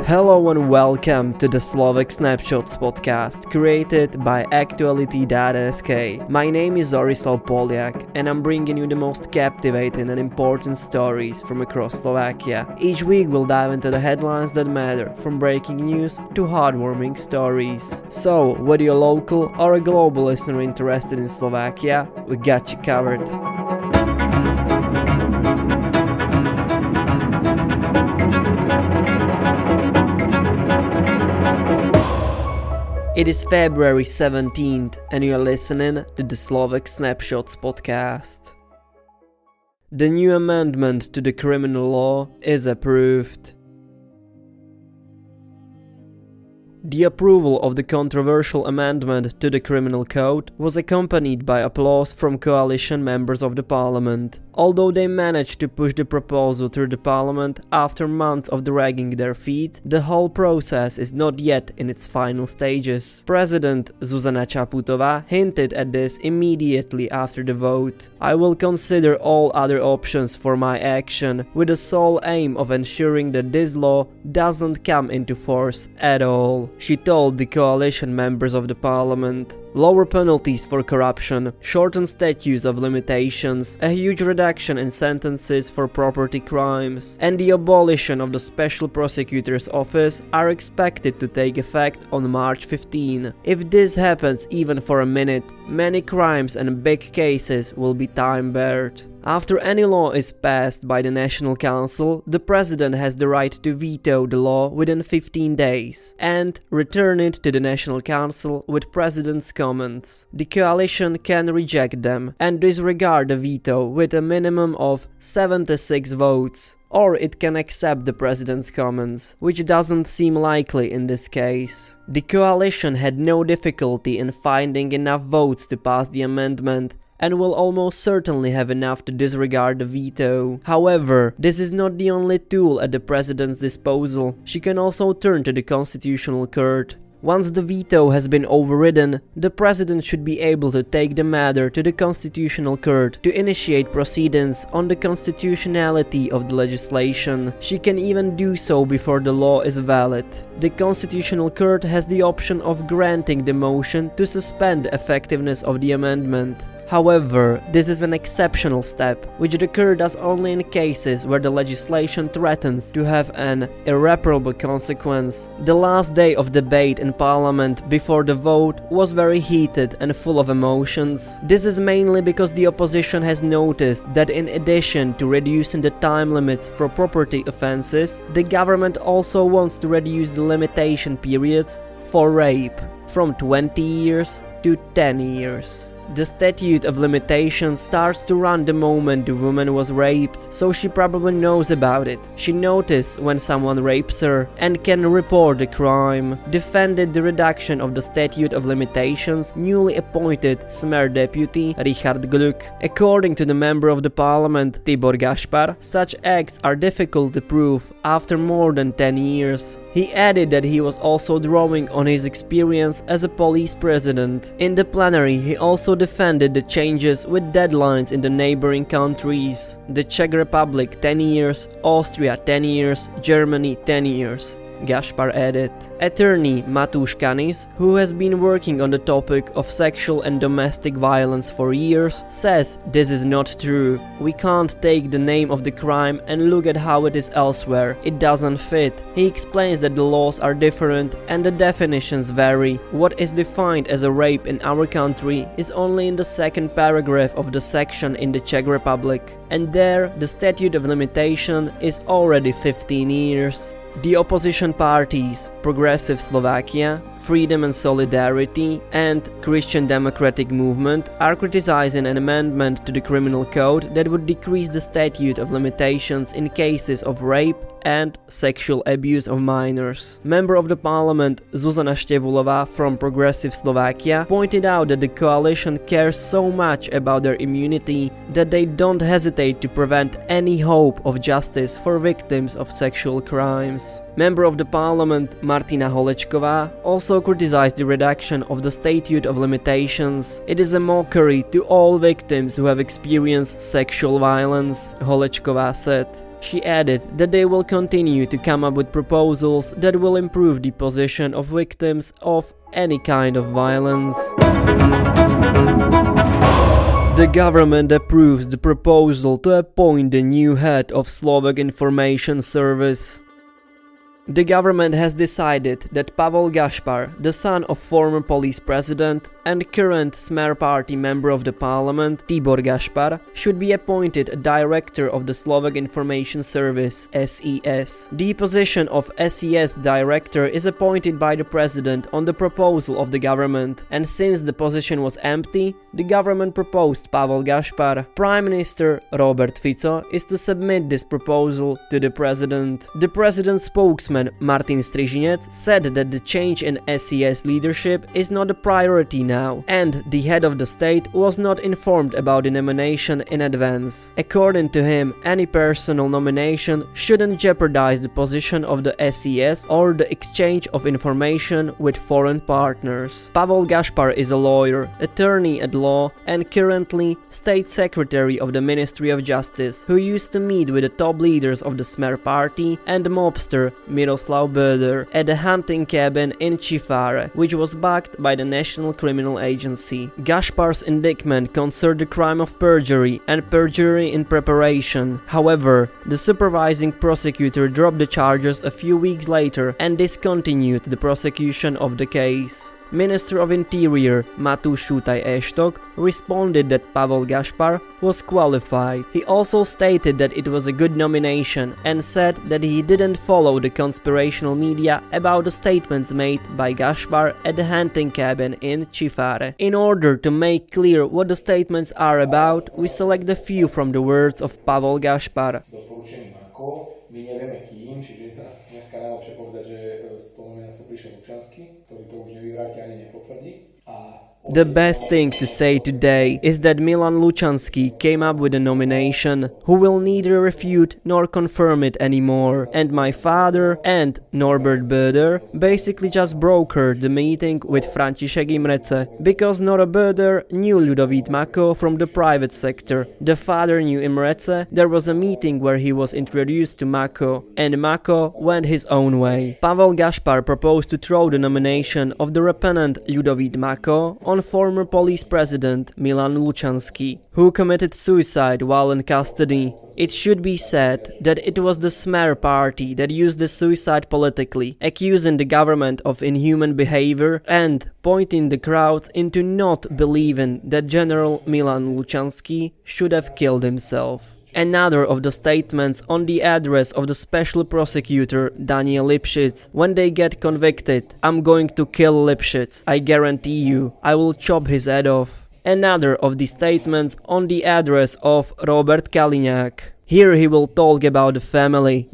Hello and welcome to the Slovak Snapshots podcast, created by Aktuality.sk. My name is Zorislav Poliak, and I'm bringing you the most captivating and important stories from across Slovakia. Each week we'll dive into the headlines that matter, from breaking news to heartwarming stories. So, whether you're local or a global listener interested in Slovakia, we got you covered. It is February 17th and you are listening to the Slovak Snapshots podcast. The new amendment to the criminal law is approved. The approval of the controversial amendment to the criminal code was accompanied by applause from coalition members of the parliament. Although they managed to push the proposal through the parliament after months of dragging their feet, the whole process is not yet in its final stages. President Zuzana Čaputová hinted at this immediately after the vote. "I will consider all other options for my action, with the sole aim of ensuring that this law doesn't come into force at all," she told the coalition members of the parliament. Lower penalties for corruption, shortened statutes of limitations, a huge reduction in sentences for property crimes, and the abolition of the Special Prosecutor's Office are expected to take effect on March 15. If this happens even for a minute, many crimes and big cases will be time-barred. After any law is passed by the National Council, the President has the right to veto the law within 15 days and return it to the National Council with President's comments. The coalition can reject them and disregard the veto with a minimum of 76 votes. Or it can accept the President's comments, which doesn't seem likely in this case. The coalition had no difficulty in finding enough votes to pass the amendment, and will almost certainly have enough to disregard the veto. However, this is not the only tool at the President's disposal. She can also turn to the Constitutional Court. Once the veto has been overridden, the President should be able to take the matter to the Constitutional Court to initiate proceedings on the constitutionality of the legislation. She can even do so before the law is valid. The Constitutional Court has the option of granting the motion to suspend the effectiveness of the amendment. However, this is an exceptional step, which the court does only in cases where the legislation threatens to have an irreparable consequence. The last day of debate in Parliament before the vote was very heated and full of emotions. This is mainly because the opposition has noticed that in addition to reducing the time limits for property offences, the government also wants to reduce the limitation periods for rape from 20 years to 10 years. The statute of limitations starts to run the moment the woman was raped, so she probably knows about it. She noticed when someone rapes her and can report the crime. Defended the reduction of the statute of limitations newly appointed Smer deputy Richard Gluck. According to the member of the parliament Tibor Gašpar, such acts are difficult to prove after more than 10 years. He added that he was also drawing on his experience as a police president. In the plenary, he also defended the changes with deadlines in the neighboring countries. The Czech Republic 10 years, Austria 10 years, Germany 10 years. Gašpar added. Attorney Matúš Kanis, who has been working on the topic of sexual and domestic violence for years, says this is not true. We can't take the name of the crime and look at how it is elsewhere. It doesn't fit. He explains that the laws are different and the definitions vary. What is defined as a rape in our country is only in the second paragraph of the section in the Czech Republic, and there the statute of limitation is already 15 years. The opposition parties, Progressive Slovakia, Freedom and Solidarity, and Christian Democratic Movement, are criticizing an amendment to the criminal code that would decrease the statute of limitations in cases of rape and sexual abuse of minors. Member of the parliament Zuzana Števulova from Progressive Slovakia pointed out that the coalition cares so much about their immunity that they don't hesitate to prevent any hope of justice for victims of sexual crimes. Member of the parliament Martina Holečková also criticized the reduction of the statute of limitations. It is a mockery to all victims who have experienced sexual violence, Holečková said. She added that they will continue to come up with proposals that will improve the position of victims of any kind of violence. The government approves the proposal to appoint the new head of Slovak Information Service. The government has decided that Pavel Gašpar, the son of former police president and current Smer party member of the parliament, Tibor Gašpar, should be appointed a director of the Slovak Information Service, SES. The position of SES director is appointed by the president on the proposal of the government, and since the position was empty, the government proposed Pavel Gašpar. Prime Minister Robert Fico is to submit this proposal to the president. The president's spokesman Martin Strižinec said that the change in SES leadership is not a priority now, and the head of the state was not informed about the nomination in advance. According to him, any personal nomination shouldn't jeopardize the position of the SES or the exchange of information with foreign partners. Pavel Gašpar is a lawyer, attorney at law, and currently State Secretary of the Ministry of Justice, who used to meet with the top leaders of the Smer party and the mobster Miroslav Böder at a hunting cabin in Čifare, which was backed by the National Criminal Agency. Gašpar's indictment concerned the crime of perjury and perjury in preparation. However, the supervising prosecutor dropped the charges a few weeks later and discontinued the prosecution of the case. Minister of Interior Matúš Šutaj Eštok responded that Pavel Gašpar was qualified. He also stated that it was a good nomination and said that he didn't follow the conspirational media about the statements made by Gašpar at the hunting cabin in Čifare. In order to make clear what the statements are about, we select a few from the words of Pavel Gašpar. My nevieme kým, čiže dneska najlepšie povedať, že z toho mena sa prišiel občansky, ktorý to už nevyvráti ani nepotvrdí. The best thing to say today is that Milan Lučanský came up with a nomination who will neither refute nor confirm it anymore, and my father and Norbert Böder basically just brokered the meeting with František Imrece, because Nora Böder knew Ľudovít Mako from the private sector. The father knew Imrece, there was a meeting where he was introduced to Mako, and Mako went his own way. Pavel Gašpar proposed to throw the nomination of the repentant Ľudovít Mako on former police president Milan Lučanský, who committed suicide while in custody. It should be said that it was the Smer party that used the suicide politically, accusing the government of inhuman behavior and pointing the crowds into not believing that General Milan Lučanský should have killed himself. Another of the statements on the address of the special prosecutor Daniel Lipšic: when they get convicted, I'm going to kill Lipšic, I guarantee you, I will chop his head off. Another of the statements on the address of Robert Kaliňák: here he will talk about the family.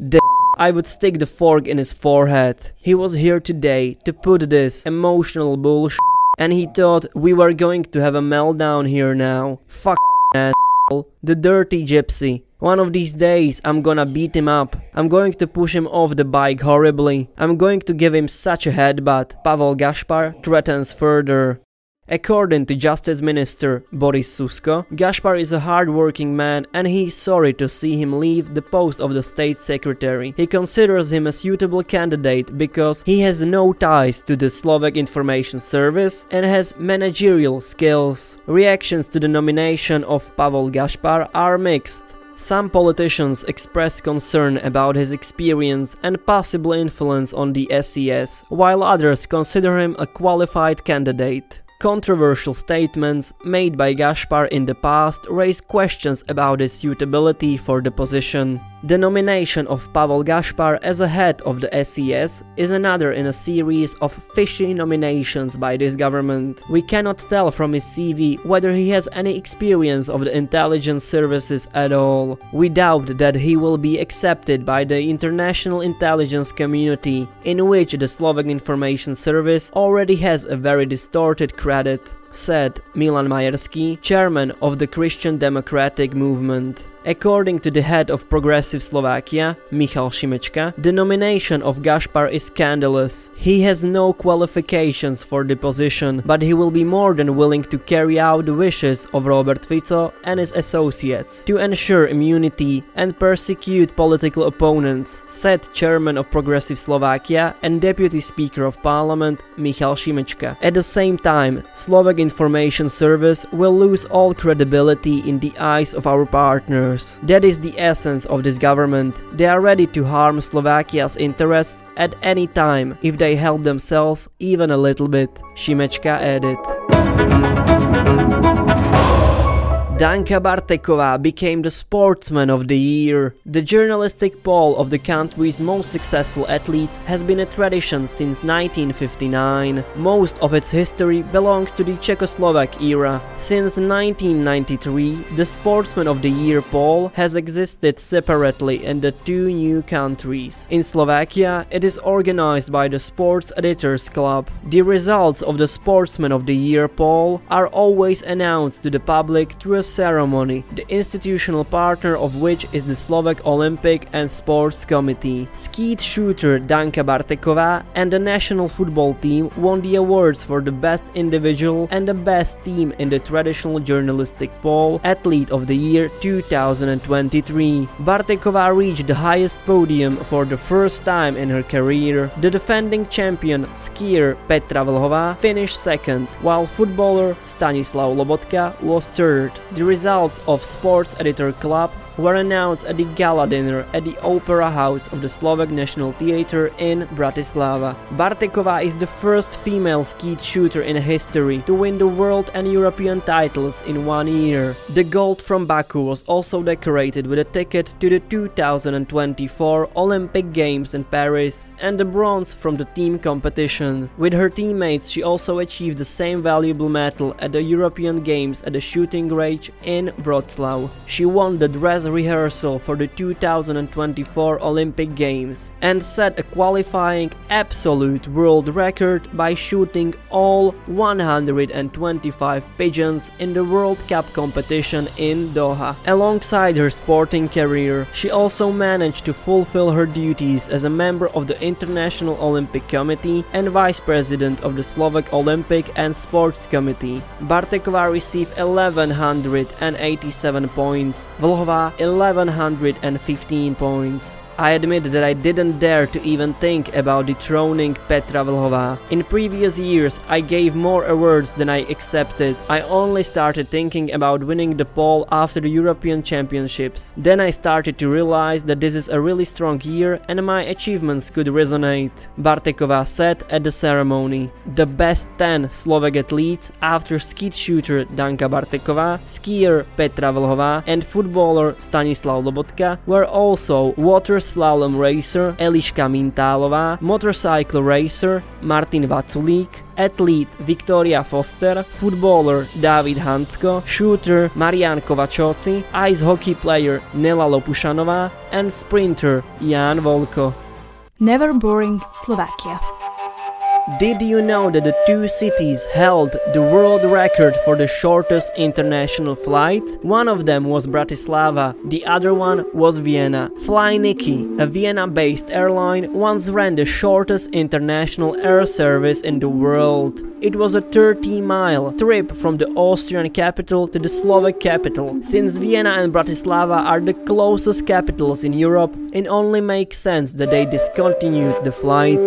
I would stick the fork in his forehead. He was here today to put this emotional bullshit, and he thought we were going to have a meltdown here now. Fuck ass. The dirty gypsy. One of these days I'm gonna beat him up. I'm going to push him off the bike horribly. I'm going to give him such a headbutt. Pavel Gašpar threatens further. According to Justice Minister Boris Susko, Gašpar is a hard-working man and he is sorry to see him leave the post of the State Secretary. He considers him a suitable candidate because he has no ties to the Slovak Information Service and has managerial skills. Reactions to the nomination of Pavel Gašpar are mixed. Some politicians express concern about his experience and possible influence on the SES, while others consider him a qualified candidate. Controversial statements made by Gašpar in the past raise questions about his suitability for the position. The nomination of Pavel Gašpar as a head of the SES is another in a series of fishy nominations by this government. We cannot tell from his CV whether he has any experience of the intelligence services at all. We doubt that he will be accepted by the international intelligence community, in which the Slovak Information Service already has a very distorted credit, said Milan Majerský, chairman of the Christian Democratic Movement. According to the head of Progressive Slovakia, Michal Šimečka, the nomination of Gašpar is scandalous. He has no qualifications for the position, but he will be more than willing to carry out the wishes of Robert Fico and his associates to ensure immunity and persecute political opponents, said Chairman of Progressive Slovakia and Deputy Speaker of Parliament Michal Šimečka. At the same time, Slovak Information Service will lose all credibility in the eyes of our partners. That is the essence of this government. They are ready to harm Slovakia's interests at any time if they help themselves even a little bit, Šimečka added. Danka Barteková became the Sportsman of the Year. The journalistic poll of the country's most successful athletes has been a tradition since 1959. Most of its history belongs to the Czechoslovak era. Since 1993, the Sportsman of the Year poll has existed separately in the two new countries. In Slovakia, it is organized by the Sports Editors Club. The results of the Sportsman of the Year poll are always announced to the public through a ceremony, the institutional partner of which is the Slovak Olympic and Sports Committee. Skeet shooter Danka Barteková and the national football team won the awards for the best individual and the best team in the traditional journalistic poll Athlete of the Year 2023. Barteková reached the highest podium for the first time in her career. The defending champion skier Petra Vlhová finished second, while footballer Stanislav Lobotka was third. The results of Sports Editor Club were announced at the gala dinner at the Opera House of the Slovak National Theatre in Bratislava. Barteková is the first female skeet shooter in history to win the world and European titles in 1 year. The gold from Baku was also decorated with a ticket to the 2024 Olympic Games in Paris and the bronze from the team competition. With her teammates, she also achieved the same valuable medal at the European Games at the shooting range in Wrocław. She won the dress rehearsal for the 2024 Olympic Games and set a qualifying absolute world record by shooting all 125 pigeons in the World Cup competition in Doha. Alongside her sporting career, she also managed to fulfill her duties as a member of the International Olympic Committee and Vice President of the Slovak Olympic and Sports Committee. Barteková received 1187 points, Vlhová 1115 points. I admit that I didn't dare to even think about dethroning Petra Vlhová. In previous years, I gave more awards than I accepted. I only started thinking about winning the poll after the European Championships. Then I started to realize that this is a really strong year and my achievements could resonate, Barteková said at the ceremony. The best 10 Slovak athletes after skeet shooter Danka Barteková, skier Petra Vlhová and footballer Stanislav Lobotka were also water slalom racer Eliška Mintálová, motorcycle racer Martin Vaculík, athlete Victoria Foster, footballer David Hansko, shooter Marián Kovačovci, ice hockey player Nela Lopušanová and sprinter Jan Volko. Never boring Slovakia. Did you know that the two cities held the world record for the shortest international flight? One of them was Bratislava, the other one was Vienna. Flyniky, a Vienna-based airline, once ran the shortest international air service in the world. It was a 30-mile trip from the Austrian capital to the Slovak capital. Since Vienna and Bratislava are the closest capitals in Europe, it only makes sense that they discontinued the flight.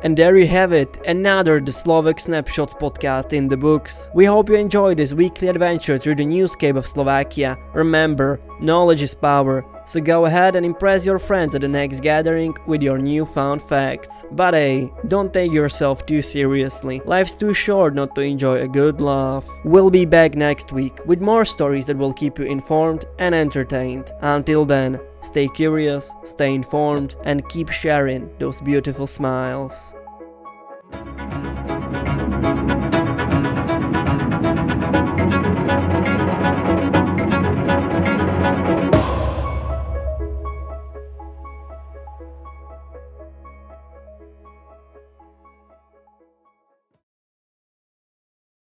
And there you have it, another the Slovak Snapshots podcast in the books. We hope you enjoyed this weekly adventure through the newscape of Slovakia. Remember, knowledge is power, so go ahead and impress your friends at the next gathering with your newfound facts. But hey, don't take yourself too seriously. Life's too short not to enjoy a good laugh. We'll be back next week with more stories that will keep you informed and entertained. Until then, stay curious, stay informed, and keep sharing those beautiful smiles.